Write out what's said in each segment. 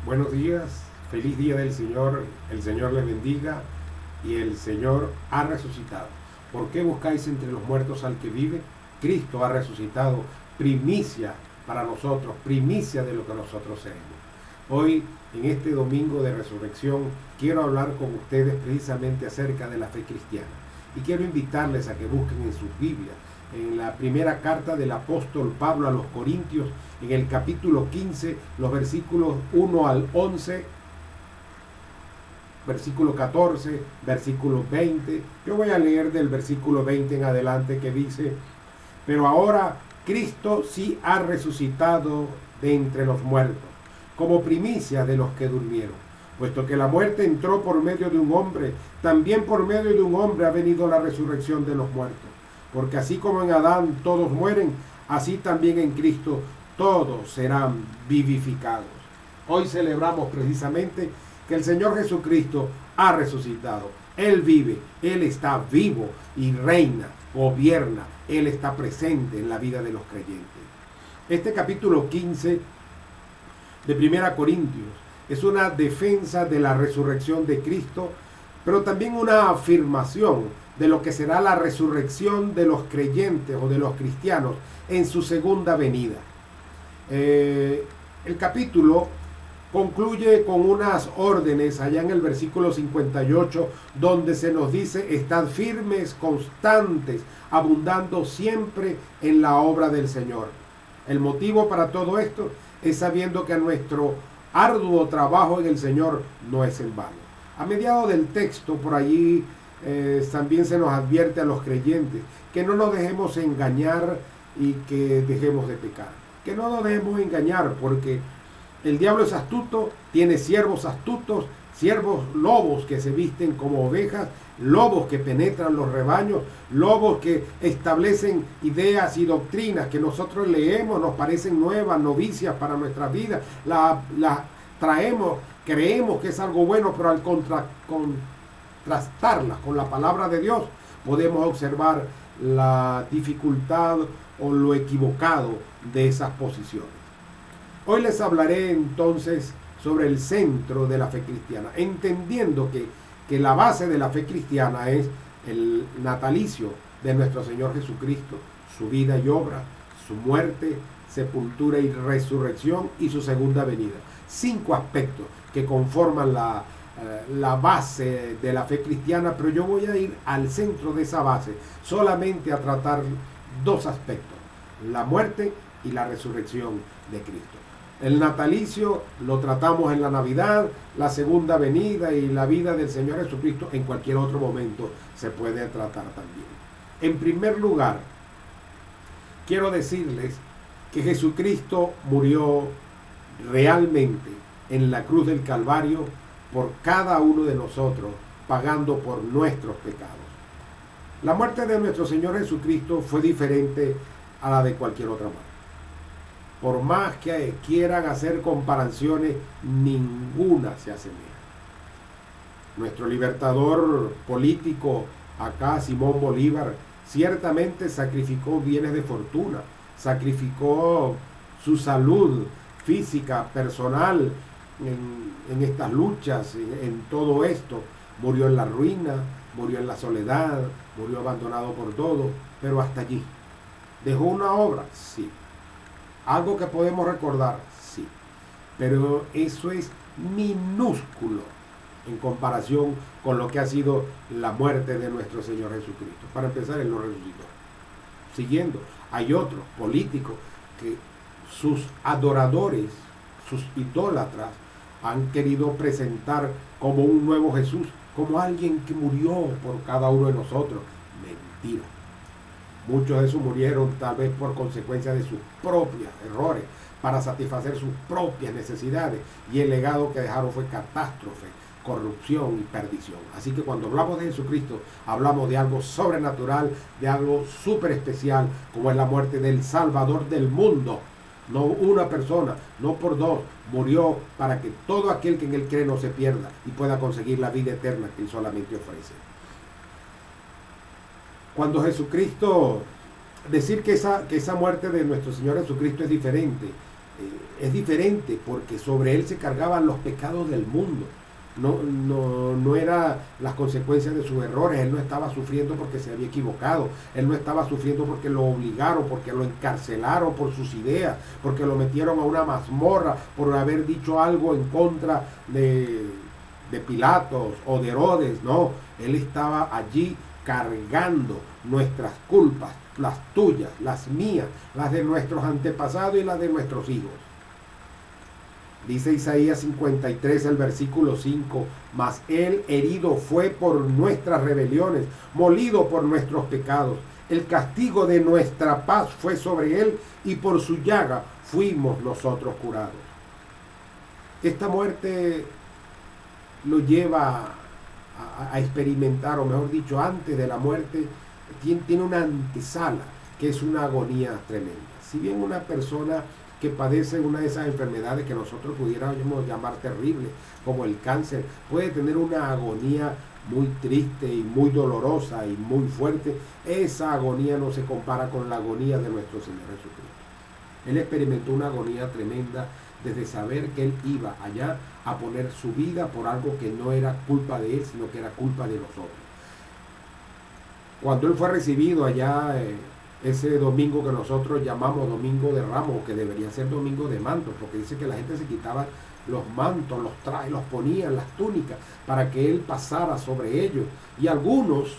Buenos días, feliz día del Señor, el Señor les bendiga y el Señor ha resucitado. ¿Por qué buscáis entre los muertos al que vive? Cristo ha resucitado, primicia para nosotros, primicia de lo que nosotros seremos. Hoy, en este domingo de resurrección, quiero hablar con ustedes precisamente acerca de la fe cristiana. Y quiero invitarles a que busquen en sus Biblias, en la primera carta del apóstol Pablo a los Corintios, en el capítulo 15, los versículos 1 al 11, versículo 14, versículo 20. Yo voy a leer del versículo 20 en adelante, que dice: pero ahora Cristo sí ha resucitado de entre los muertos, como primicia de los que durmieron. Puesto que la muerte entró por medio de un hombre, también por medio de un hombre ha venido la resurrección de los muertos. Porque así como en Adán todos mueren, así también en Cristo todos serán vivificados. Hoy celebramos precisamente que el Señor Jesucristo ha resucitado. Él vive, Él está vivo y reina, gobierna. Él está presente en la vida de los creyentes. Este capítulo 15 de 1 Corintios es una defensa de la resurrección de Cristo, pero también una afirmación de lo que será la resurrección de los creyentes o de los cristianos en su segunda venida. El capítulo concluye con unas órdenes allá en el versículo 58, donde se nos dice: estad firmes, constantes, abundando siempre en la obra del Señor. El motivo para todo esto es sabiendo que nuestro arduo trabajo en el Señor no es en vano. A mediados del texto, por allí también se nos advierte a los creyentes que no nos dejemos engañar y que dejemos de pecar. Que no nos dejemos engañar, porque el diablo es astuto, tiene siervos astutos, siervos lobos que se visten como ovejas, lobos que penetran los rebaños, lobos que establecen ideas y doctrinas que nosotros leemos, nos parecen nuevas, novicias para nuestra vida, las traemos, creemos que es algo bueno, pero al contrastarlas con la palabra de Dios, podemos observar la dificultad o lo equivocado de esas posiciones. Hoy les hablaré entonces sobre el centro de la fe cristiana, entendiendo que la base de la fe cristiana es el natalicio de nuestro Señor Jesucristo, su vida y obra, su muerte, sepultura y resurrección y su segunda venida. 5 aspectos que conforman la base de la fe cristiana, pero yo voy a ir al centro de esa base solamente a tratar 2 aspectos: la muerte y la resurrección de Cristo. El natalicio lo tratamos en la Navidad, la segunda venida y la vida del Señor Jesucristo en cualquier otro momento se puede tratar también. En primer lugar, quiero decirles que Jesucristo murió realmente en la cruz del Calvario por cada uno de nosotros, pagando por nuestros pecados. La muerte de nuestro Señor Jesucristo fue diferente a la de cualquier otra muerte. Por más que quieran hacer comparaciones, ninguna se asemeja. Nuestro libertador político, acá Simón Bolívar, ciertamente sacrificó bienes de fortuna, sacrificó su salud física, personal, en estas luchas, en todo esto. Murió en la ruina, murió en la soledad, murió abandonado por todos, pero hasta allí. ¿Dejó una obra? Sí. ¿Algo que podemos recordar? Sí. Pero eso es minúsculo en comparación con lo que ha sido la muerte de nuestro Señor Jesucristo. Para empezar, Él no resucitó. Siguiendo, hay otros políticos que sus adoradores, sus idólatras, han querido presentar como un nuevo Jesús, como alguien que murió por cada uno de nosotros. Mentira. Muchos de esos murieron tal vez por consecuencia de sus propios errores, para satisfacer sus propias necesidades, y el legado que dejaron fue catástrofe, corrupción y perdición. Así que cuando hablamos de Jesucristo, hablamos de algo sobrenatural, de algo súper especial, como es la muerte del Salvador del mundo. No una persona, no por 2, murió para que todo aquel que en Él cree no se pierda y pueda conseguir la vida eterna que Él solamente ofrece. Cuando Jesucristo, decir que esa muerte de nuestro Señor Jesucristo es diferente es diferente porque sobre él se cargaban los pecados del mundo. No era las consecuencias de sus errores. Él no estaba sufriendo porque se había equivocado. Él no estaba sufriendo porque lo obligaron, porque lo encarcelaron por sus ideas, porque lo metieron a una mazmorra por haber dicho algo en contra de Pilatos o de Herodes. No, él estaba allí cargando nuestras culpas, las tuyas, las mías, las de nuestros antepasados y las de nuestros hijos. Dice Isaías 53, el versículo 5, mas él herido fue por nuestras rebeliones, molido por nuestros pecados. El castigo de nuestra paz fue sobre él, y por su llaga fuimos nosotros curados. Esta muerte lo lleva a experimentar, o mejor dicho, antes de la muerte, tiene una antesala, que es una agonía tremenda. Si bien una persona que padece una de esas enfermedades que nosotros pudiéramos llamar terribles, como el cáncer, puede tener una agonía muy triste y muy dolorosa y muy fuerte, esa agonía no se compara con la agonía de nuestro Señor Jesucristo. Él experimentó una agonía tremenda desde saber que él iba allá a poner su vida por algo que no era culpa de él, sino que era culpa de nosotros. Cuando él fue recibido allá, ese domingo que nosotros llamamos Domingo de Ramos, que debería ser Domingo de Mantos, porque dice que la gente se quitaba los mantos, los trajes, los ponían, las túnicas, para que él pasara sobre ellos. Y algunos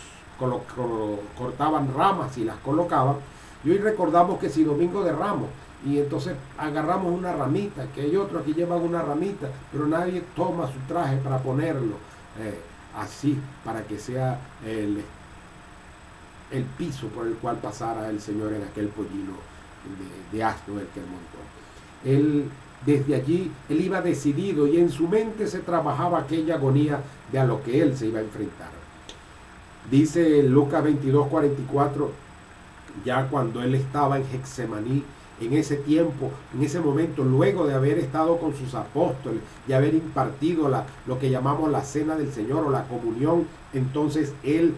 cortaban ramas y las colocaban. Y hoy recordamos que si Domingo de Ramos, y entonces agarramos una ramita, que hay otros que llevan una ramita, pero nadie toma su traje para ponerlo así, para que sea el piso por el cual pasara el Señor en aquel pollino de asno el que él montó. Él, desde allí, él iba decidido, y en su mente se trabajaba aquella agonía de a lo que él se iba a enfrentar. Dice Lucas 22:44, ya cuando él estaba en Getsemaní, en ese tiempo, en ese momento, luego de haber estado con sus apóstoles y haber impartido lo que llamamos la cena del Señor o la comunión, entonces él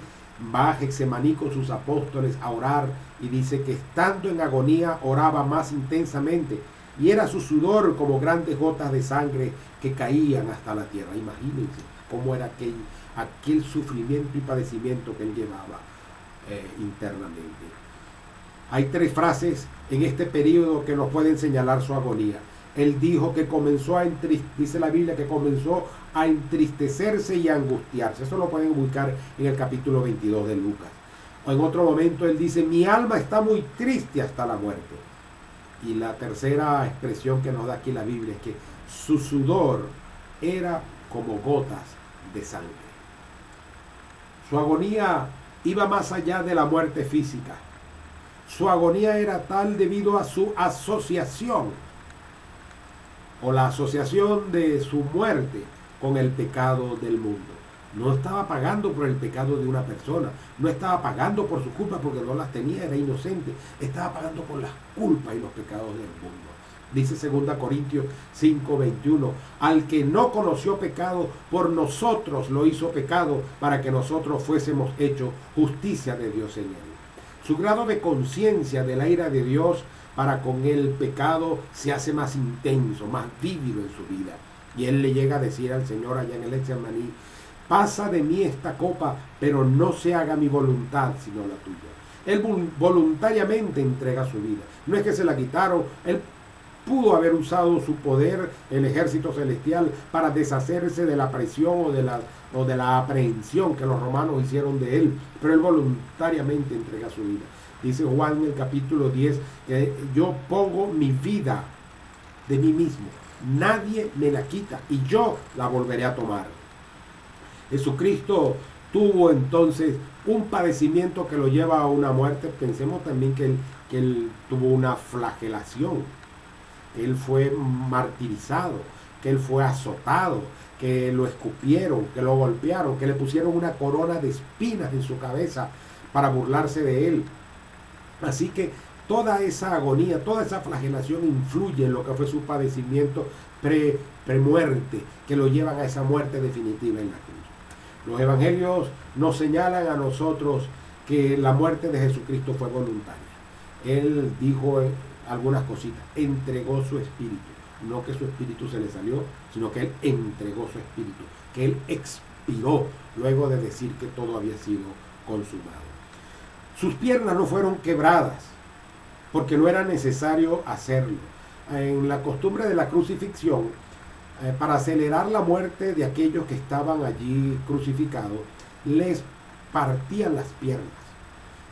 va a Getsemaní con sus apóstoles a orar, y dice que estando en agonía oraba más intensamente, y era su sudor como grandes gotas de sangre que caían hasta la tierra. Imagínense cómo era aquel sufrimiento y padecimiento que él llevaba internamente. Hay 3 frases en este periodo que nos pueden señalar su agonía. Él dijo que dice la Biblia que comenzó a entristecerse y a angustiarse. Eso lo pueden ubicar en el capítulo 22 de Lucas. O en otro momento él dice, mi alma está muy triste hasta la muerte. Y la tercera expresión que nos da aquí la Biblia es que su sudor era como gotas de sangre. Su agonía iba más allá de la muerte física. Su agonía era tal debido a su asociación, o la asociación de su muerte con el pecado del mundo. No estaba pagando por el pecado de una persona, no estaba pagando por su culpa porque no las tenía, era inocente, estaba pagando por las culpas y los pecados del mundo. Dice 2 Corintios 5:21, al que no conoció pecado, por nosotros lo hizo pecado, para que nosotros fuésemos hechos justicia de Dios en él. Su grado de conciencia de la ira de Dios para con el pecado se hace más intenso, más vívido en su vida. Y él le llega a decir al Señor allá en el Getsemaní, pasa de mí esta copa, pero no se haga mi voluntad, sino la tuya. Él voluntariamente entrega su vida. No es que se la quitaron, él pudo haber usado su poder, el ejército celestial, para deshacerse de la presión o de la aprehensión que los romanos hicieron de él, pero él voluntariamente entrega su vida. Dice Juan en el capítulo 10 que yo pongo mi vida de mí mismo, nadie me la quita y yo la volveré a tomar. Jesucristo tuvo entonces un padecimiento que lo lleva a una muerte. Pensemos también que él tuvo una flagelación, que él fue martirizado, que él fue azotado, que lo escupieron, que lo golpearon, que le pusieron una corona de espinas en su cabeza para burlarse de él. Así que toda esa agonía, toda esa flagelación influye en lo que fue su padecimiento premuerte, que lo llevan a esa muerte definitiva en la cruz. Los evangelios nos señalan a nosotros que la muerte de Jesucristo fue voluntaria. Él dijo algunas cositas. Entregó su espíritu. No que su espíritu se le salió, sino que él entregó su espíritu, que él expiró luego de decir que todo había sido consumado. Sus piernas no fueron quebradas, porque no era necesario hacerlo. En la costumbre de la crucifixión, para acelerar la muerte de aquellos que estaban allí crucificados, les partían las piernas.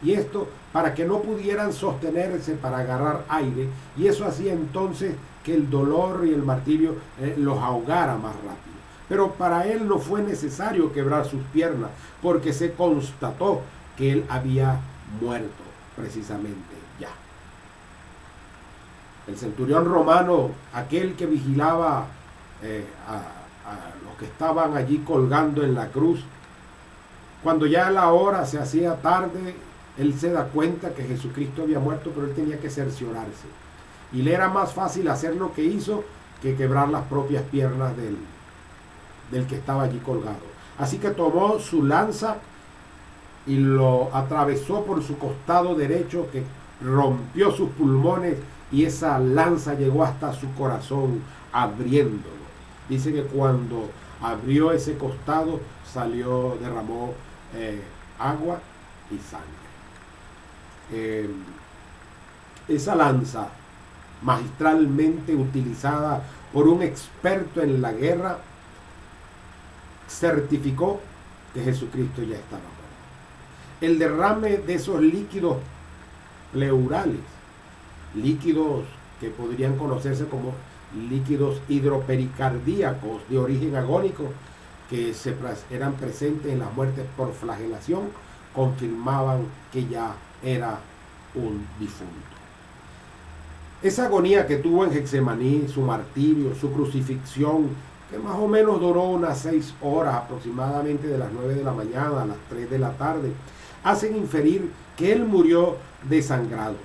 Y esto para que no pudieran sostenerse para agarrar aire, y eso hacía entonces que el dolor y el martirio los ahogara más rápido. Pero para él no fue necesario quebrar sus piernas, porque se constató que él había muerto precisamente ya. El centurión romano, aquel que vigilaba a los que estaban allí colgando en la cruz, cuando ya la hora se hacía tarde, él se da cuenta que Jesucristo había muerto, pero él tenía que cerciorarse. Y le era más fácil hacer lo que hizo que quebrar las propias piernas del que estaba allí colgado. Así que tomó su lanza y lo atravesó por su costado derecho, que rompió sus pulmones, y esa lanza llegó hasta su corazón, abriéndolo. Dice que cuando abrió ese costado, derramó agua y sangre. Esa lanza, magistralmente utilizada por un experto en la guerra, certificó que Jesucristo ya estaba muerto. El derrame de esos líquidos pleurales, líquidos que podrían conocerse como líquidos hidropericardíacos de origen agónico, que eran presentes en las muertes por flagelación, confirmaban que ya era un difunto. Esa agonía que tuvo en Getsemaní, su martirio, su crucifixión, que más o menos duró unas 6 horas aproximadamente, de las 9 de la mañana a las 3 de la tarde, hacen inferir que él murió desangrado,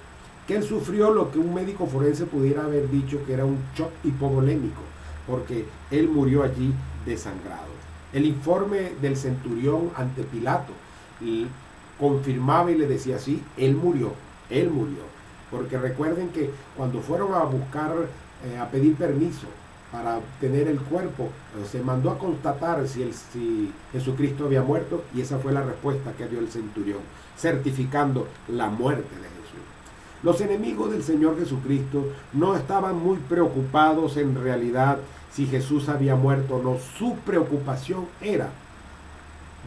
que él sufrió lo que un médico forense pudiera haber dicho que era un shock hipovolémico, porque él murió allí desangrado. El informe del centurión ante Pilato confirmaba y le decía así: él murió, porque recuerden que cuando fueron a buscar, a pedir permiso para obtener el cuerpo, se mandó a constatar si Jesucristo había muerto, y esa fue la respuesta que dio el centurión, certificando la muerte de Jesús. Los enemigos del Señor Jesucristo no estaban muy preocupados en realidad si Jesús había muerto o no. Su preocupación era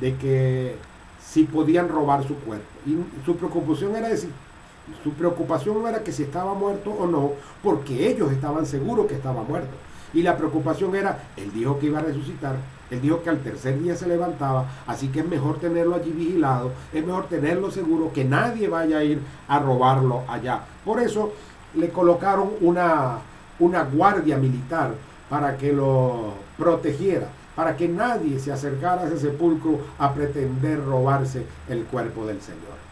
de que si podían robar su cuerpo, y su preocupación era decir, su preocupación no era que si estaba muerto o no, porque ellos estaban seguros que estaba muerto. Y la preocupación era, él dijo que iba a resucitar, él dijo que al tercer día se levantaba, así que es mejor tenerlo allí vigilado, es mejor tenerlo seguro, que nadie vaya a ir a robarlo allá. Por eso le colocaron una guardia militar para que lo protegiera, para que nadie se acercara a ese sepulcro a pretender robarse el cuerpo del Señor.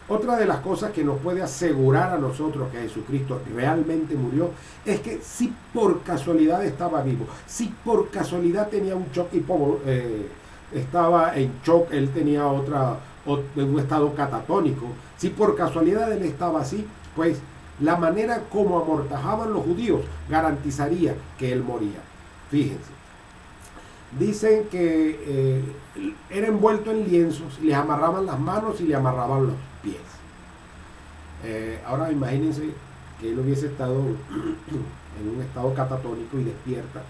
Otra de las cosas que nos puede asegurar a nosotros que Jesucristo realmente murió es que si por casualidad estaba vivo, si por casualidad tenía un shock estaba en shock, él tenía un estado catatónico, si por casualidad él estaba así, pues la manera como amortajaban los judíos garantizaría que él moría. Fíjense, dicen que era envuelto en lienzos, le amarraban las manos y le amarraban los pies. Ahora imagínense que él hubiese estado en un estado catatónico y despierta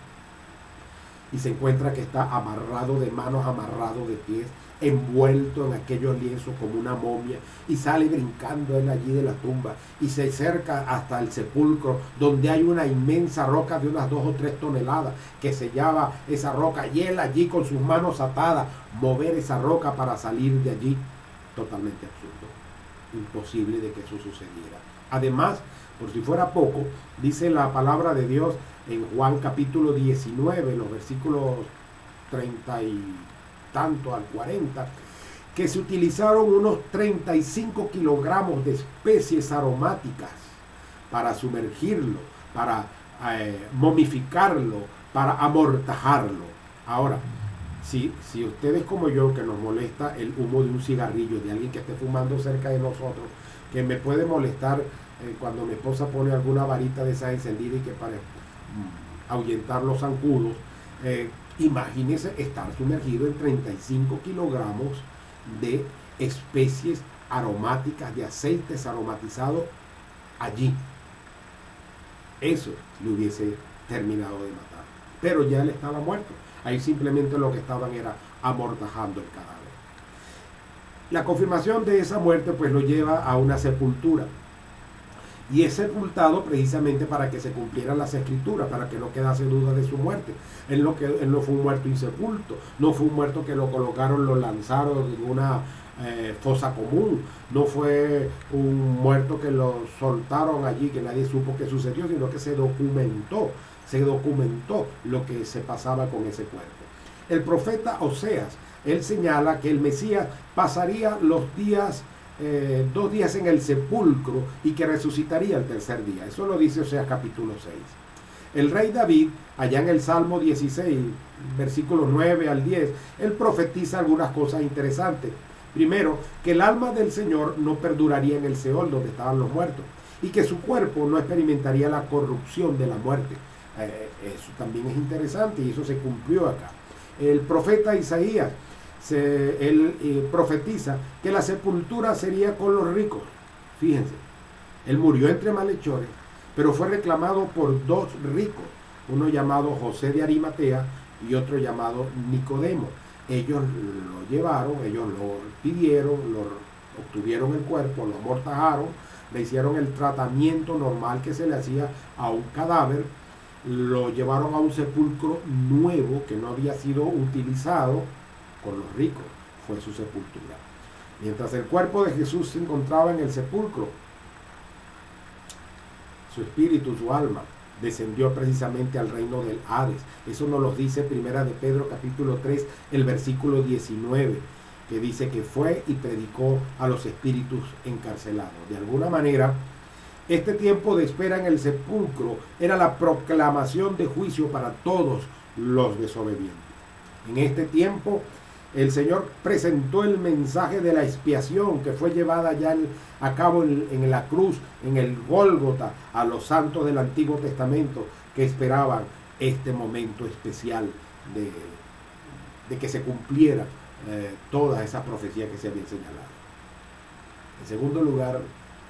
y se encuentra que está amarrado de manos, amarrado de pies, envuelto en aquellos lienzos como una momia, y sale brincando él allí de la tumba y se acerca hasta el sepulcro, donde hay una inmensa roca de unas 2 o 3 toneladas que sellaba esa roca, y él allí con sus manos atadas mover esa roca para salir de allí. Totalmente absurdo, imposible de que eso sucediera. Además, por si fuera poco, dice la palabra de Dios en Juan capítulo 19, los versículos 30 y tanto al 40, que se utilizaron unos 35 kilogramos de especies aromáticas para sumergirlo, para momificarlo, para amortajarlo. Ahora, si ustedes como yo, que nos molesta el humo de un cigarrillo, de alguien que esté fumando cerca de nosotros, que me puede molestar cuando mi esposa pone alguna varita de esa encendida y que para ahuyentar los zancudos, imagínese estar sumergido en 35 kilogramos de especies aromáticas, de aceites aromatizados allí. Eso le hubiese terminado de matar. Pero ya él estaba muerto. Ahí simplemente lo que estaban era amortajando el cadáver. La confirmación de esa muerte pues lo lleva a una sepultura. Y es sepultado precisamente para que se cumplieran las escrituras, para que no quedase duda de su muerte. Él no fue un muerto insepulto, no fue un muerto que lo colocaron, lo lanzaron en una fosa común, no fue un muerto que lo soltaron allí, que nadie supo qué sucedió, sino que se documentó lo que se pasaba con ese cuerpo. El profeta Oseas, él señala que el Mesías pasaría los días 2 días en el sepulcro y que resucitaría el tercer día. Eso lo dice Oseas capítulo 6. El rey David, allá en el Salmo 16, versículos 9 al 10, él profetiza algunas cosas interesantes. Primero, que el alma del Señor no perduraría en el Seol, donde estaban los muertos, y que su cuerpo no experimentaría la corrupción de la muerte. Eso también es interesante y eso se cumplió acá. El profeta Isaías, él profetiza que la sepultura sería con los ricos. Fíjense, él murió entre malhechores, pero fue reclamado por 2 ricos, uno llamado José de Arimatea y otro llamado Nicodemo. Ellos lo llevaron, ellos lo pidieron, obtuvieron el cuerpo, lo amortajaron, le hicieron el tratamiento normal que se le hacía a un cadáver, lo llevaron a un sepulcro nuevo que no había sido utilizado con los ricos, fue su sepultura. Mientras el cuerpo de Jesús se encontraba en el sepulcro, su espíritu, su alma, descendió precisamente al reino del Hades. Eso nos lo dice Primera de Pedro capítulo 3, el versículo 19, que dice que fue y predicó a los espíritus encarcelados. De alguna manera, este tiempo de espera en el sepulcro era la proclamación de juicio para todos los desobedientes. En este tiempo, el Señor presentó el mensaje de la expiación que fue llevada ya a cabo en la cruz, en el Gólgota, a los santos del Antiguo Testamento que esperaban este momento especial de que se cumpliera toda esa profecía que se había señalado. En segundo lugar,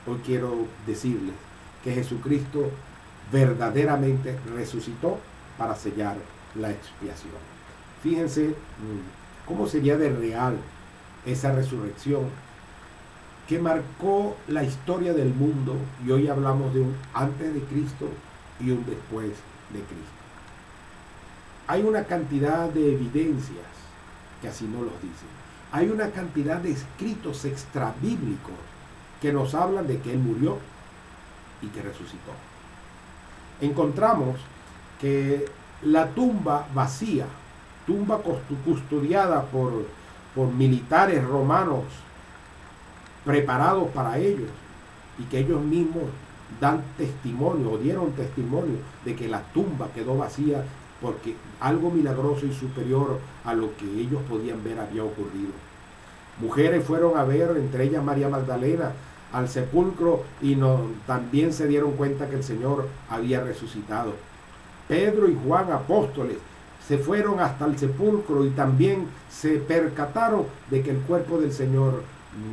hoy quiero decirles que Jesucristo verdaderamente resucitó para sellar la expiación. Fíjense cómo sería de real esa resurrección que marcó la historia del mundo, y hoy hablamos de un antes de Cristo y un después de Cristo. Hay una cantidad de evidencias que así nos los dicen. Hay una cantidad de escritos extrabíblicos que nos hablan de que Él murió y que resucitó. Encontramos que la tumba vacía, tumba custodiada por militares romanos preparados para ellos, y que ellos mismos dan testimonio o dieron testimonio de que la tumba quedó vacía porque algo milagroso y superior a lo que ellos podían ver había ocurrido. Mujeres fueron a ver, entre ellas María Magdalena, al sepulcro y también se dieron cuenta que el Señor había resucitado. Pedro y Juan, apóstoles, se fueron hasta el sepulcro y también se percataron de que el cuerpo del Señor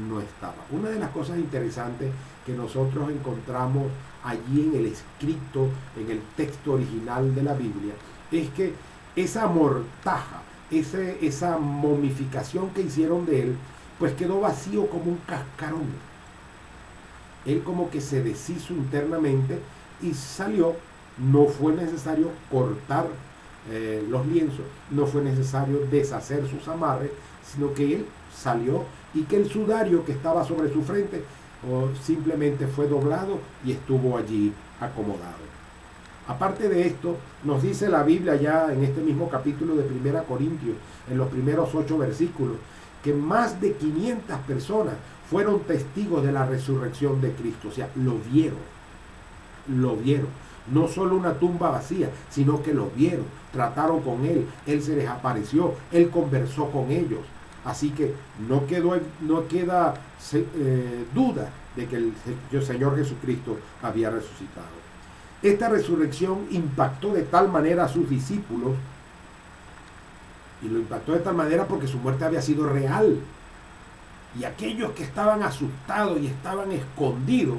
no estaba. Una de las cosas interesantes que nosotros encontramos allí en el escrito, en el texto original de la Biblia, es que esa mortaja, esa momificación que hicieron de él, pues quedó vacío como un cascarón. Él como que se deshizo internamente y salió. No fue necesario cortar los lienzos, no fue necesario deshacer sus amarres, sino que él salió y que el sudario que estaba sobre su frente simplemente fue doblado y estuvo allí acomodado. Aparte de esto, nos dice la Biblia ya en este mismo capítulo de 1 Corintios, en los primeros 8 versículos, que más de 500 personas fueron testigos de la resurrección de Cristo. O sea, lo vieron. No solo una tumba vacía, sino que lo vieron, trataron con él se les apareció, él conversó con ellos. Así que no queda duda de que el Señor Jesucristo había resucitado. Esta resurrección impactó de tal manera a sus discípulos, y lo impactó de tal manera porque su muerte había sido real. Y aquellos que estaban asustados y estaban escondidos,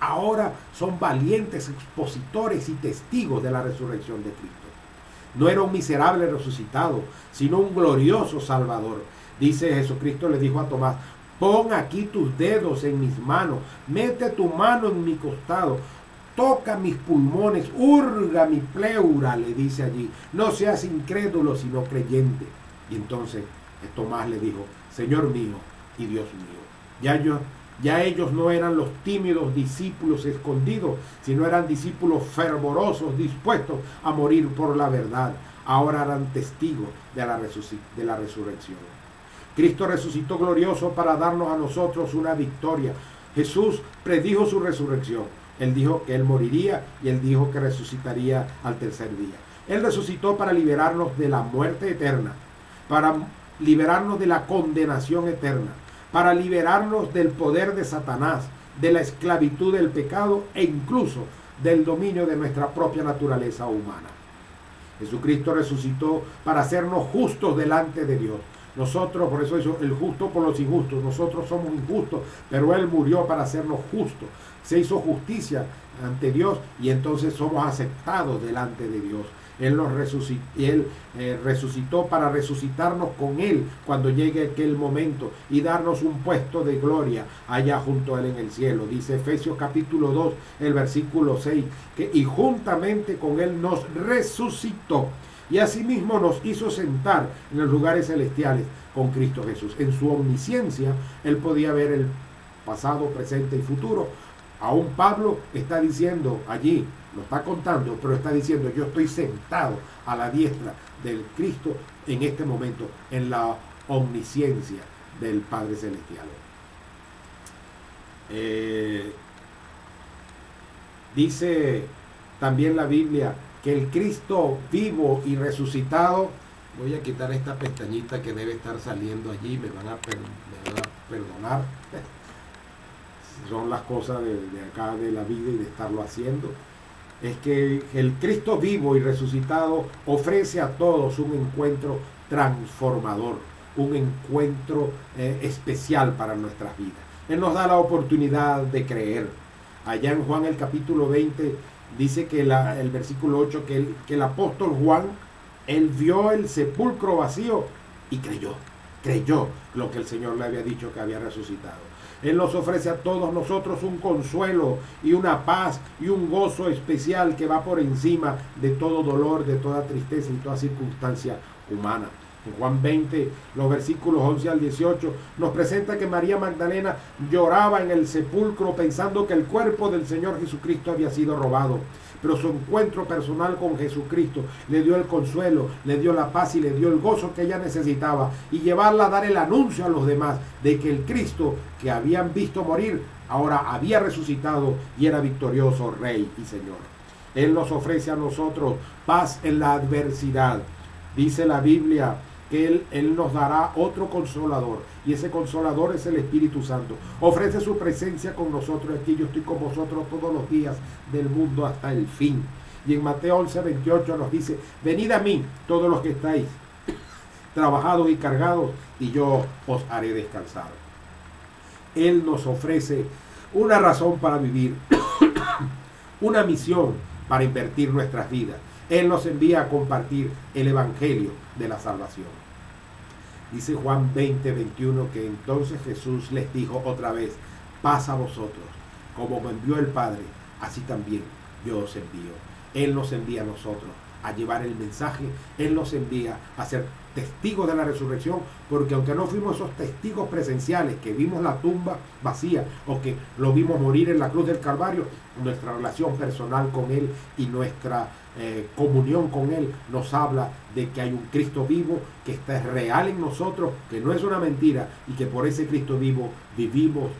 ahora son valientes expositores y testigos de la resurrección de Cristo. No era un miserable resucitado, sino un glorioso Salvador. Dice Jesucristo, le dijo a Tomás: pon aquí tus dedos en mis manos, mete tu mano en mi costado, toca mis pulmones, hurga mi pleura, le dice allí. No seas incrédulo, sino creyente. Y entonces Tomás le dijo: Señor mío y Dios mío. Ya ellos no eran los tímidos discípulos escondidos, sino eran discípulos fervorosos, dispuestos a morir por la verdad. Ahora eran testigos de la resurrección. Cristo resucitó glorioso para darnos a nosotros una victoria. Jesús predijo su resurrección. Él dijo que Él moriría y Él dijo que resucitaría al tercer día. Él resucitó para liberarnos de la muerte eterna, para liberarnos de la condenación eterna, para liberarnos del poder de Satanás, de la esclavitud del pecado e incluso del dominio de nuestra propia naturaleza humana. Jesucristo resucitó para hacernos justos delante de Dios. Nosotros, por eso hizo el justo por los injustos. Nosotros somos injustos, pero Él murió para hacernos justos. Se hizo justicia ante Dios y entonces somos aceptados delante de Dios. Él resucitó para resucitarnos con Él cuando llegue aquel momento y darnos un puesto de gloria allá junto a Él en el cielo. Dice Efesios capítulo 2, el versículo 6, y juntamente con Él nos resucitó y asimismo nos hizo sentar en los lugares celestiales con Cristo Jesús. En su omnisciencia, Él podía ver el pasado, presente y futuro. Aún Pablo está diciendo allí, lo está contando, pero está diciendo: yo estoy sentado a la diestra del Cristo en este momento, en la omnisciencia del Padre Celestial. Dice también la Biblia que el Cristo vivo y resucitado, voy a quitar esta pestañita que debe estar saliendo allí, me van a perdonar, son las cosas de acá de la vida y de estarlo haciendo. Es que el Cristo vivo y resucitado ofrece a todos un encuentro transformador, un encuentro especial para nuestras vidas. Él nos da la oportunidad de creer. Allá en Juan el capítulo 20 dice que el versículo 8 que el apóstol Juan, él vio el sepulcro vacío y creyó lo que el Señor le había dicho, que había resucitado. Él nos ofrece a todos nosotros un consuelo y una paz y un gozo especial que va por encima de todo dolor, de toda tristeza y toda circunstancia humana. En Juan 20, los versículos 11 al 18, nos presenta que María Magdalena lloraba en el sepulcro pensando que el cuerpo del Señor Jesucristo había sido robado. Pero su encuentro personal con Jesucristo le dio el consuelo, le dio la paz y le dio el gozo que ella necesitaba, y llevarla a dar el anuncio a los demás de que el Cristo que habían visto morir ahora había resucitado y era victorioso Rey y Señor. Él nos ofrece a nosotros paz en la adversidad. Dice la Biblia que Él nos dará otro consolador, y ese consolador es el Espíritu Santo. Ofrece su presencia con nosotros. Aquí: yo estoy con vosotros todos los días del mundo hasta el fin. Y en Mateo 11, 28 nos dice: venid a mí todos los que estáis trabajados y cargados, y yo os haré descansar. Él nos ofrece una razón para vivir, una misión para invertir nuestras vidas. Él nos envía a compartir el evangelio de la salvación. Dice Juan 20, 21 que entonces Jesús les dijo otra vez: paz a vosotros, como me envió el Padre, así también yo os envío. Él nos envía a nosotros a llevar el mensaje. Él nos envía a ser testigos de la resurrección, porque aunque no fuimos esos testigos presenciales que vimos la tumba vacía o que lo vimos morir en la cruz del Calvario, nuestra relación personal con Él y nuestra comunión con Él nos habla de que hay un Cristo vivo que está real en nosotros, que no es una mentira, y que por ese Cristo vivo vivimos,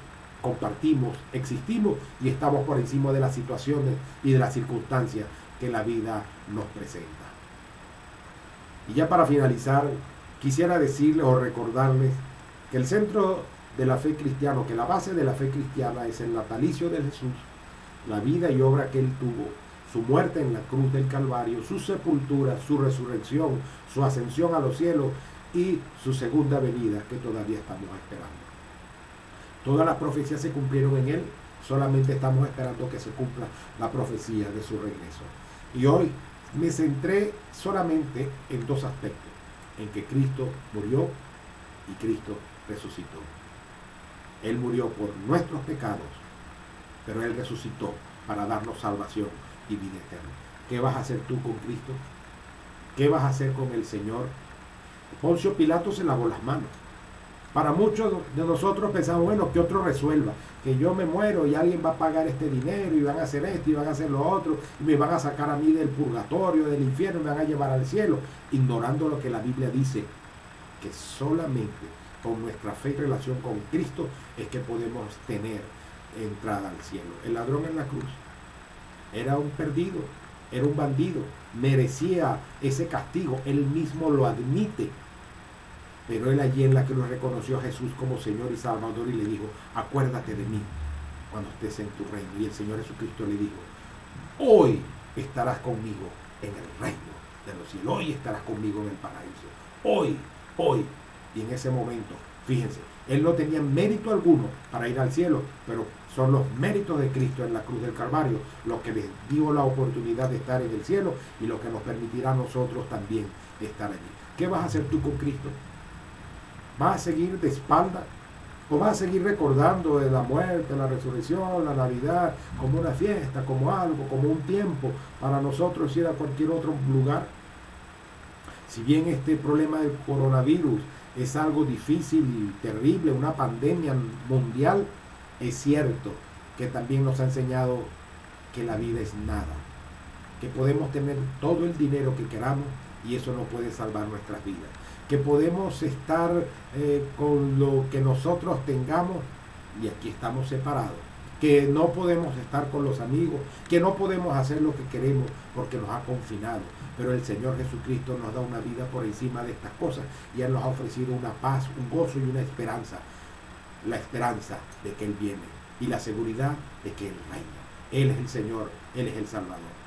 compartimos, existimos y estamos por encima de las situaciones y de las circunstancias que la vida nos presenta. Y ya para finalizar, quisiera decirles o recordarles que el Centro de la fe cristiana, que la base de la fe cristiana es el natalicio de Jesús, la vida y obra que él tuvo, su muerte en la cruz del Calvario, su sepultura, su resurrección, su ascensión a los cielos y su segunda venida que todavía estamos esperando. Todas las profecías se cumplieron en él, solamente estamos esperando que se cumpla la profecía de su regreso. Y hoy me centré solamente en dos aspectos, en que Cristo murió y Cristo resucitó. Él murió por nuestros pecados, pero él resucitó para darnos salvación y vida eterna. ¿Qué vas a hacer tú con Cristo? ¿Qué vas a hacer con el Señor? Poncio Pilato se lavó las manos. Para muchos de nosotros pensamos, bueno, que otro resuelva, que yo me muero y alguien va a pagar este dinero y van a hacer esto y van a hacer lo otro y me van a sacar a mí del purgatorio, del infierno, me van a llevar al cielo, ignorando lo que la Biblia dice, que solamente con nuestra fe y relación con Cristo es que podemos tener entrada al cielo. El ladrón en la cruz era un perdido, era un bandido, merecía ese castigo, él mismo lo admite. Pero él allí en la cruz reconoció a Jesús como Señor y Salvador y le dijo, acuérdate de mí cuando estés en tu reino. Y el Señor Jesucristo le dijo, hoy estarás conmigo en el reino de los cielos, hoy estarás conmigo en el paraíso, hoy. Y en ese momento, fíjense, él no tenía mérito alguno para ir al cielo, pero son los méritos de Cristo en la cruz del Calvario los que les dio la oportunidad de estar en el cielo y lo que nos permitirá a nosotros también estar allí. ¿Qué vas a hacer tú con Cristo? ¿Vas a seguir de espalda? ¿O vas a seguir recordando de la muerte, la resurrección, la Navidad, como una fiesta, como algo, como un tiempo para nosotros ir a cualquier otro lugar? Si bien este problema del coronavirus es algo difícil y terrible, una pandemia mundial, es cierto que también nos ha enseñado que la vida es nada, que podemos tener todo el dinero que queramos y eso no puede salvar nuestras vidas, que podemos estar con lo que nosotros tengamos y aquí estamos separados, que no podemos estar con los amigos, que no podemos hacer lo que queremos porque nos ha confinado, pero el Señor Jesucristo nos da una vida por encima de estas cosas y Él nos ha ofrecido una paz, un gozo y una esperanza, la esperanza de que Él viene y la seguridad de que Él reina. Él es el Señor, Él es el Salvador.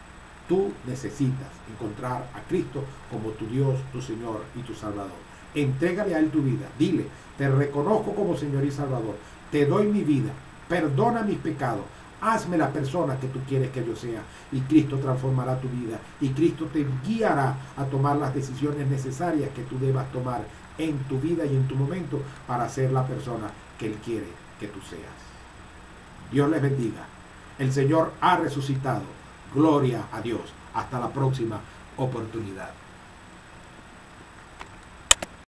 Tú necesitas encontrar a Cristo como tu Dios, tu Señor y tu Salvador. Entrégale a Él tu vida. Dile, te reconozco como Señor y Salvador. Te doy mi vida. Perdona mis pecados. Hazme la persona que tú quieres que yo sea. Y Cristo transformará tu vida. Y Cristo te guiará a tomar las decisiones necesarias que tú debas tomar en tu vida y en tu momento para ser la persona que Él quiere que tú seas. Dios les bendiga. El Señor ha resucitado. Gloria a Dios. Hasta la próxima oportunidad.